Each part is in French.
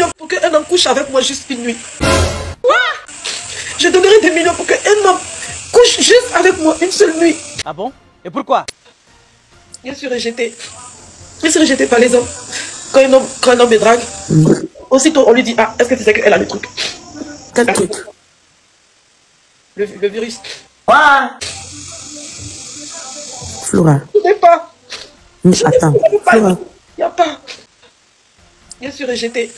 millions pour qu'un homme couche avec moi juste une nuit. Quoi? Je donnerai des millions pour qu'un homme couche juste avec moi une seule nuit. Ah bon? Et pourquoi? Je suis rejetée. Je suis rejetée par les hommes. Quand un homme me drague, aussitôt on lui dit, ah, est-ce que tu sais qu'elle a le truc? Quel truc? Le virus. Quoi? Flora. Je n'ai pas. Attends, Flora. Il n'y a pas. Je suis rejetée.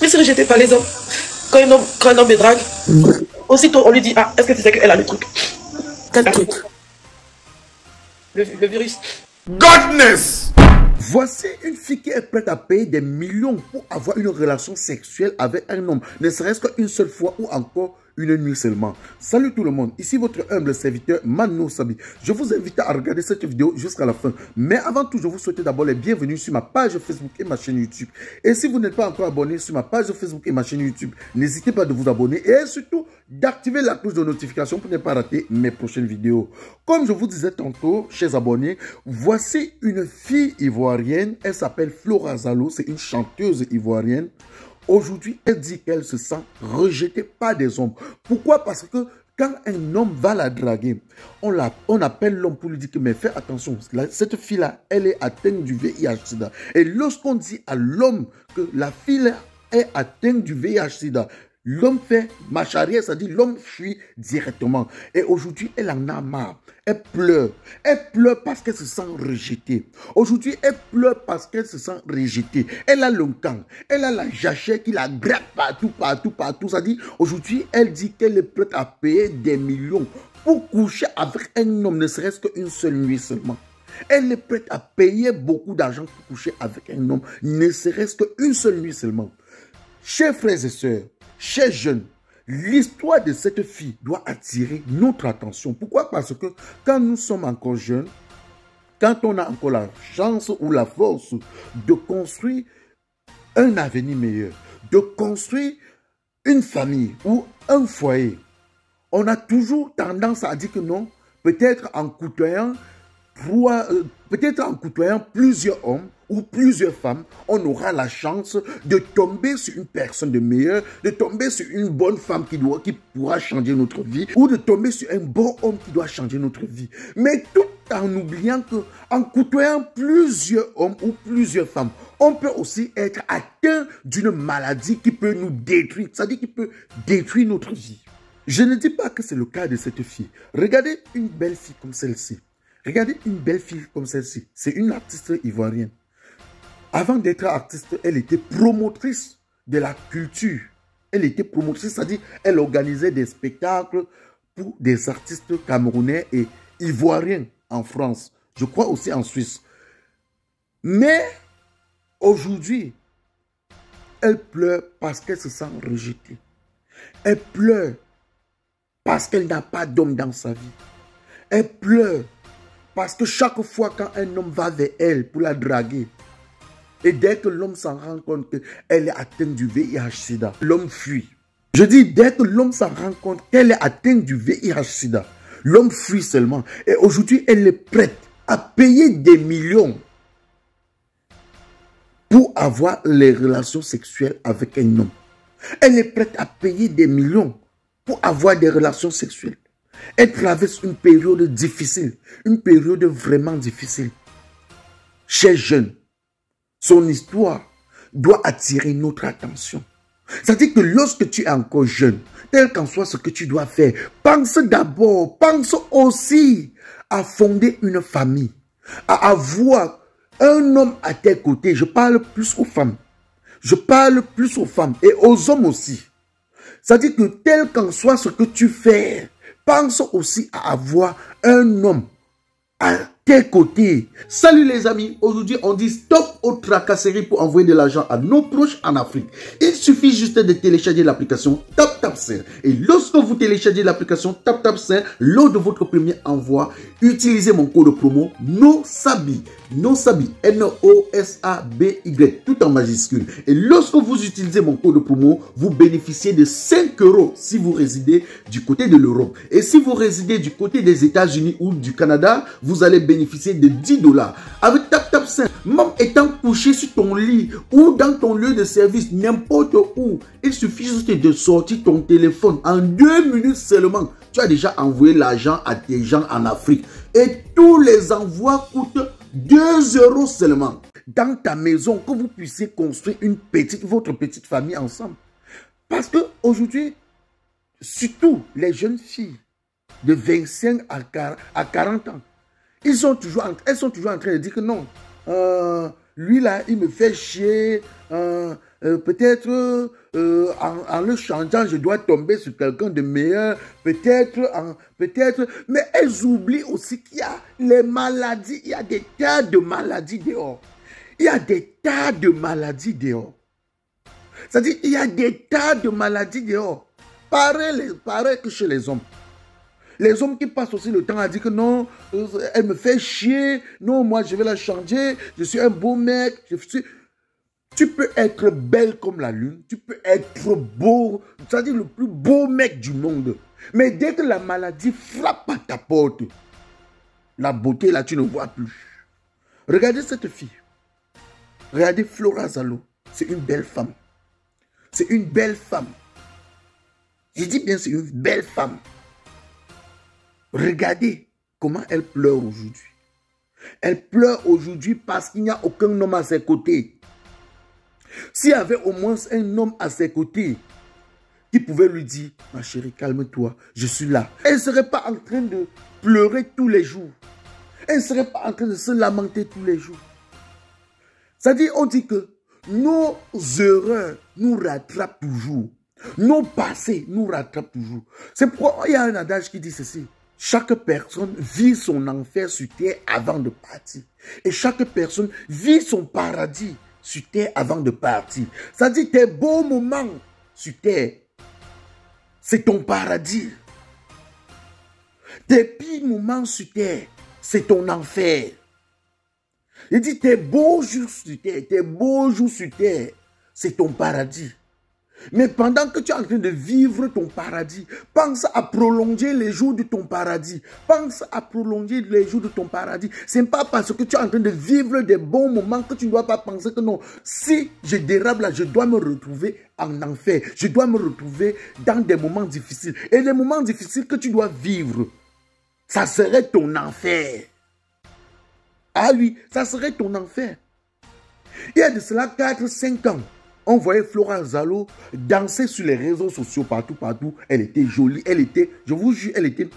Je suis rejetée par les hommes. Quand un homme me drague, aussitôt on lui dit, ah, est-ce que tu sais qu'elle a le truc? Quel truc? Le virus. Godness! Voici une fille qui est prête à payer des millions pour avoir une relation sexuelle avec un homme, ne serait-ce qu'une seule fois ou encore une nuit seulement. Salut tout le monde, ici votre humble serviteur Mano Sabi. Je vous invite à regarder cette vidéo jusqu'à la fin. Mais avant tout, je vous souhaite d'abord les bienvenus sur ma page Facebook et ma chaîne YouTube. Et si vous n'êtes pas encore abonné sur ma page Facebook et ma chaîne YouTube, n'hésitez pas de vous abonner et surtout d'activer la cloche de notification pour ne pas rater mes prochaines vidéos. Comme je vous disais tantôt, chers abonnés, voici une fille ivoirienne. Elle s'appelle Flora Zalo, c'est une chanteuse ivoirienne. Aujourd'hui, elle dit qu'elle se sent rejetée par des hommes. Pourquoi? Parce que quand un homme va la draguer, on appelle l'homme pour lui dire que mais fais attention, cette fille-là, elle est atteinte du VIH-Sida. Et lorsqu'on dit à l'homme que la fille est atteinte du VIH-Sida, l'homme fait marche arrière, c'est-à-dire l'homme fuit directement. Et aujourd'hui, elle en a marre. Elle pleure. Elle pleure parce qu'elle se sent rejetée. Aujourd'hui, elle pleure parce qu'elle se sent rejetée. Elle a le camp. Elle a la jachère qui la gratte partout. C'est-à-dire, aujourd'hui, elle dit qu'elle est prête à payer des millions pour coucher avec un homme, ne serait-ce qu'une seule nuit seulement. Elle est prête à payer beaucoup d'argent pour coucher avec un homme, ne serait-ce qu'une seule nuit seulement. Chers frères et sœurs, chers jeunes, l'histoire de cette fille doit attirer notre attention. Pourquoi? Parce que quand nous sommes encore jeunes, quand on a encore la chance ou la force de construire un avenir meilleur, de construire une famille ou un foyer, on a toujours tendance à dire que non, peut-être en côtoyant plusieurs hommes ou plusieurs femmes, on aura la chance de tomber sur une personne de meilleure, de tomber sur une bonne femme qui pourra changer notre vie, ou de tomber sur un bon homme qui doit changer notre vie. Mais tout en oubliant qu'en côtoyant plusieurs hommes ou plusieurs femmes, on peut aussi être atteint d'une maladie qui peut nous détruire, c'est-à-dire qui peut détruire notre vie. Je ne dis pas que c'est le cas de cette fille. Regardez une belle fille comme celle-ci. Regardez une belle fille comme celle-ci. C'est une artiste ivoirienne. Avant d'être artiste, elle était promotrice de la culture. Elle était promotrice, c'est-à-dire elle organisait des spectacles pour des artistes camerounais et ivoiriens en France. Je crois aussi en Suisse. Mais aujourd'hui, elle pleure parce qu'elle se sent rejetée. Elle pleure parce qu'elle n'a pas d'homme dans sa vie. Elle pleure parce que chaque fois quand un homme va vers elle pour la draguer, et dès que l'homme s'en rend compte qu'elle est atteinte du VIH-Sida, l'homme fuit. Je dis, dès que l'homme s'en rend compte qu'elle est atteinte du VIH-Sida, l'homme fuit seulement. Et aujourd'hui, elle est prête à payer des millions pour avoir les relations sexuelles avec un homme. Elle est prête à payer des millions pour avoir des relations sexuelles. Elle traverse une période difficile, une période vraiment difficile. Chers jeunes, son histoire doit attirer notre attention. C'est-à-dire que lorsque tu es encore jeune, tel qu'en soit ce que tu dois faire, pense d'abord, pense aussi à fonder une famille, à avoir un homme à tes côtés. Je parle plus aux femmes. Je parle plus aux femmes et aux hommes aussi. C'est-à-dire que tel qu'en soit ce que tu fais, pense aussi à avoir un homme à tes côtés. Salut les amis, aujourd'hui on dit stop aux tracasseries pour envoyer de l'argent à nos proches en Afrique. Il suffit juste de télécharger l'application TapTapSend. Et lorsque vous téléchargez l'application TapTapSend, lors de votre premier envoi, utilisez mon code promo NOSABI. NOSABI, N-O-S-A-B-Y, tout en majuscule. Et lorsque vous utilisez mon code promo, vous bénéficiez de 5 € si vous résidez du côté de l'Europe. Et si vous résidez du côté des États-Unis ou du Canada, vous allez bénéficier bénéficier de 10 $. Avec TapTapSend, même étant couché sur ton lit ou dans ton lieu de service, n'importe où, il suffit juste de sortir ton téléphone. En 2 minutes seulement, tu as déjà envoyé l'argent à tes gens en Afrique. Et tous les envois coûtent 2 € seulement. Dans ta maison, que vous puissiez construire votre petite famille ensemble. Parce qu'aujourd'hui, surtout les jeunes filles de 25 à 40 ans, elles sont toujours en train de dire que non, lui là, il me fait chier, peut-être en le changeant, je dois tomber sur quelqu'un de meilleur, peut-être, mais elles oublient aussi qu'il y a les maladies, il y a des tas de maladies dehors. Il y a des tas de maladies dehors. C'est-à-dire, il y a des tas de maladies dehors. Pareil que chez les hommes. Les hommes qui passent aussi le temps à dire que non, elle me fait chier, non, moi je vais la changer, je suis un beau mec. Tu peux être belle comme la lune, tu peux être beau, c'est-à-dire le plus beau mec du monde. Mais dès que la maladie frappe à ta porte, la beauté là, tu ne vois plus. Regardez cette fille. Regardez Flora Zalo. C'est une belle femme. C'est une belle femme. Je dis bien, c'est une belle femme. Regardez comment elle pleure aujourd'hui. Elle pleure aujourd'hui parce qu'il n'y a aucun homme à ses côtés. S'il y avait au moins un homme à ses côtés qui pouvait lui dire, ma chérie, calme-toi, je suis là. Elle ne serait pas en train de pleurer tous les jours. Elle ne serait pas en train de se lamenter tous les jours. C'est-à-dire, on dit que nos erreurs nous rattrapent toujours. Nos passés nous rattrapent toujours. C'est pourquoi il y a un adage qui dit ceci. Chaque personne vit son enfer sur terre avant de partir. Et chaque personne vit son paradis sur terre avant de partir. C'est-à-dire tes beaux moments sur terre, c'est ton paradis. Tes pires moments sur terre, c'est ton enfer. Il dit tes beaux jours sur terre, c'est ton paradis. Mais pendant que tu es en train de vivre ton paradis, pense à prolonger les jours de ton paradis. Pense à prolonger les jours de ton paradis. Ce n'est pas parce que tu es en train de vivre des bons moments que tu ne dois pas penser que non. Si je dérape là, je dois me retrouver en enfer. Je dois me retrouver dans des moments difficiles. Et les moments difficiles que tu dois vivre, ça serait ton enfer. Ah oui, ça serait ton enfer. Il y a de cela 4-5 ans, on voyait Flora Zalo danser sur les réseaux sociaux partout. Elle était jolie, elle était, je vous jure, elle était.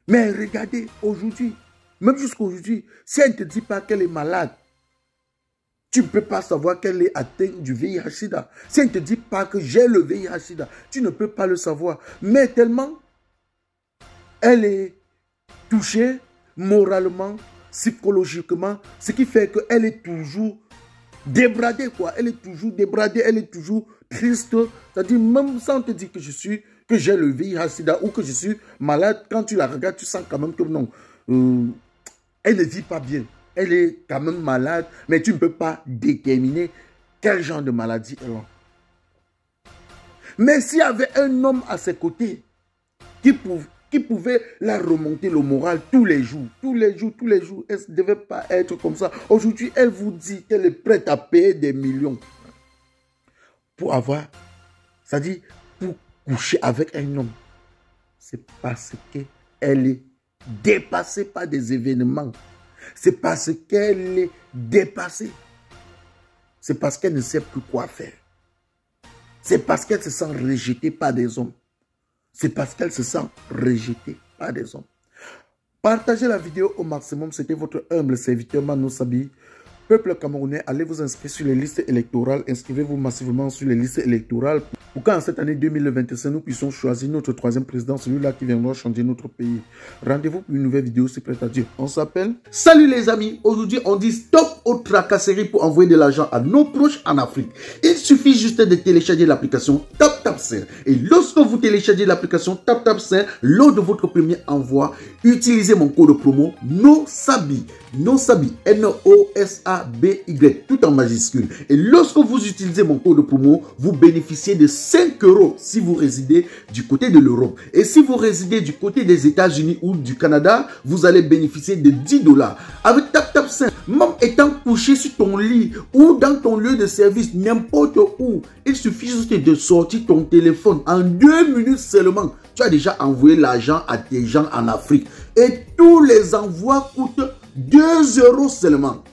Mais regardez, aujourd'hui, même jusqu'à aujourd'hui, si elle ne te dit pas qu'elle est malade, tu ne peux pas savoir qu'elle est atteinte du VIH-Sida. Si elle ne te dit pas que j'ai le VIH-Sida, tu ne peux pas le savoir. Mais tellement elle est touchée moralement, psychologiquement, ce qui fait qu'elle est toujours débradée, quoi. Elle est toujours débradée, elle est toujours triste. C'est-à-dire, même sans te dire que j'ai le VIH-Sida ou que je suis malade, quand tu la regardes, tu sens quand même que non, elle ne vit pas bien. Elle est quand même malade, mais tu ne peux pas déterminer quel genre de maladie elle a. Mais s'il y avait un homme à ses côtés qui pouvait la remonter le moral tous les jours. Elle ne devait pas être comme ça. Aujourd'hui, elle vous dit qu'elle est prête à payer des millions pour avoir, c'est-à-dire pour coucher avec un homme. C'est parce qu'elle est dépassée par des événements. C'est parce qu'elle est dépassée. C'est parce qu'elle ne sait plus quoi faire. C'est parce qu'elle se sent rejetée par des hommes. C'est parce qu'elle se sent rejetée par des hommes. Partagez la vidéo au maximum. C'était votre humble serviteur Mano Sabi. Peuple camerounais, allez vous inscrire sur les listes électorales. Inscrivez-vous massivement sur les listes électorales pour qu'en cette année 2025, nous puissions choisir notre troisième président, celui-là qui viendra changer notre pays. Rendez-vous pour une nouvelle vidéo, c'est prêt à dire. On s'appelle. Salut les amis. Aujourd'hui, on dit stop aux tracasseries pour envoyer de l'argent à nos proches en Afrique. Il suffit juste de télécharger l'application TapTapSend. Et lorsque vous téléchargez l'application TapTapSend, lors de votre premier envoi, utilisez mon code promo NOSABI. NOSABI, N-O-S-A-B-Y, tout en majuscule. Et lorsque vous utilisez mon code promo, vous bénéficiez de 5 € si vous résidez du côté de l'Europe. Et si vous résidez du côté des États-Unis ou du Canada, vous allez bénéficier de 10 $. Avec TapTap5, même étant couché sur ton lit ou dans ton lieu de service, n'importe où, il suffit juste de sortir ton téléphone en 2 minutes seulement. Tu as déjà envoyé l'argent à tes gens en Afrique. Et tous les envois coûtent 2 € seulement.